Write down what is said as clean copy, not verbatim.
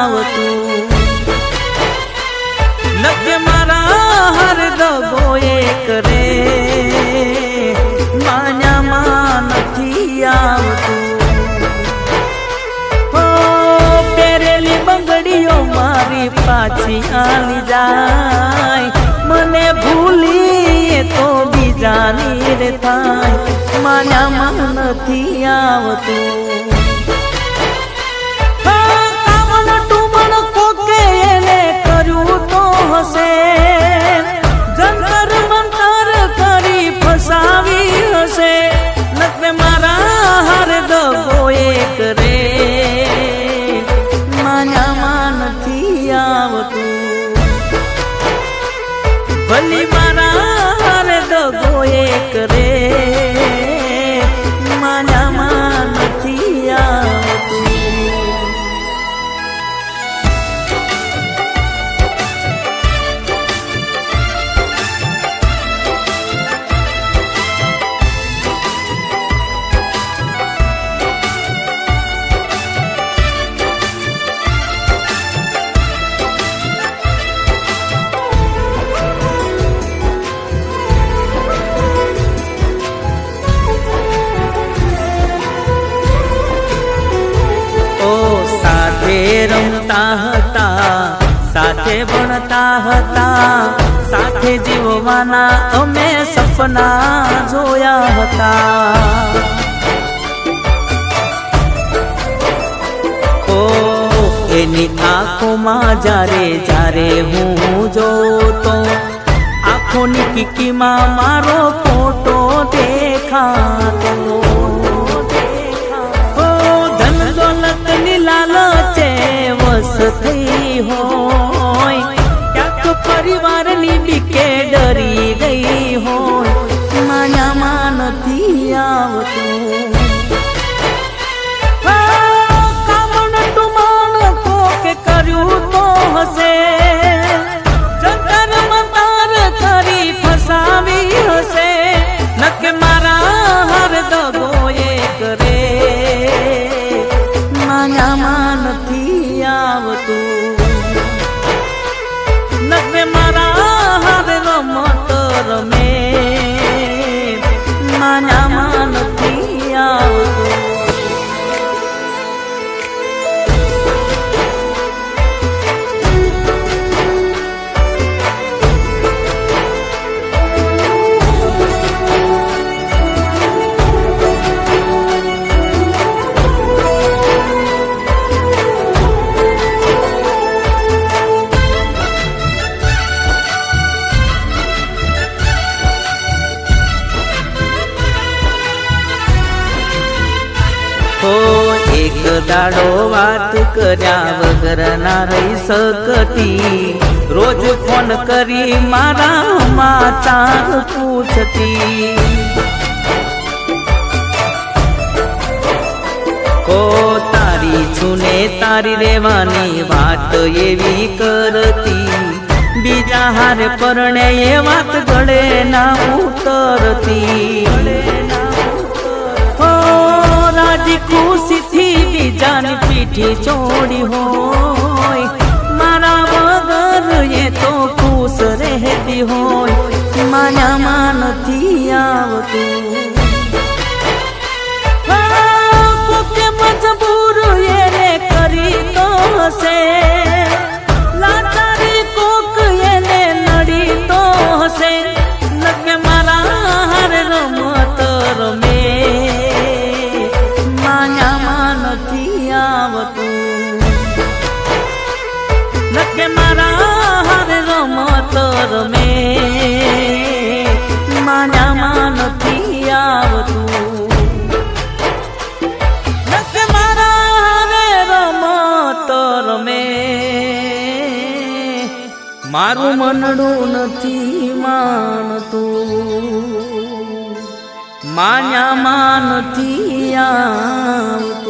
આવતું નકે મારા હર દગો એક રે માન્યામાં નથી આવતું હો પહેરેલી બંગડીઓ મારી પાછી આલી જાય મને ભૂલી તો બીજાની રે થાય માન્યામાં નથી આવતું જંતર મંતર કરી ફસાવી હશે નકમે મારા હાર દગો એક રે માન્યામાં નથી આવતું ભલી મારા હાર દગો એક રે માન્યામાં નથી આવતું રમતા હતા સાથે ભણતા હતા સાથે જીવવાના અમે સપના જોયા હતા ઓ એની આંખોમાં જ્યારે જ્યારે હું જોતો આંખોની કીકીમાં મારો ફોટો દેખાતો લાલચે વસ થઈ હોય ક્યાંક પરિવારની બીકે ડરી ગઈ હોય માન્યામાં નથી આવતું કામણ ટુમણ કોકે કર્યું તો હશે જંતર મંતર કરી ફસાવી હશે નકે મારા હર દગો એક રે માન્યામાં નથી આવતું નકમે મારા હાર રમત રમે માન્યામાં નથી આવતું એક દાડો વાત કર્યા વગર ના રહી શકતી રોજ ફોન કરી મારા સમાચાર પૂછતી ઓ તારી છુને તારી રહેવાની વાત એવી કરતી બીજા હારે પરણે એ વાત ગળે ના ઉતરતી રાજી ખુશીથી બીજાની પીઠી છોડી હોય મારા વગર એ તો ખુશ રહેતી હોય માન્યામાં નથી આવતું કોકે મજબૂર એને કરી તો હશે લાચારી કોક એને નડી તો હશે નકે મારા હાર રમત રમે નકે મારા હાર રમત રમે માન્યામાં નથી આવતું નકે મારા હાર રમત રમે મારું મનડું નથી માનતું માન્યામાં નથી આવતું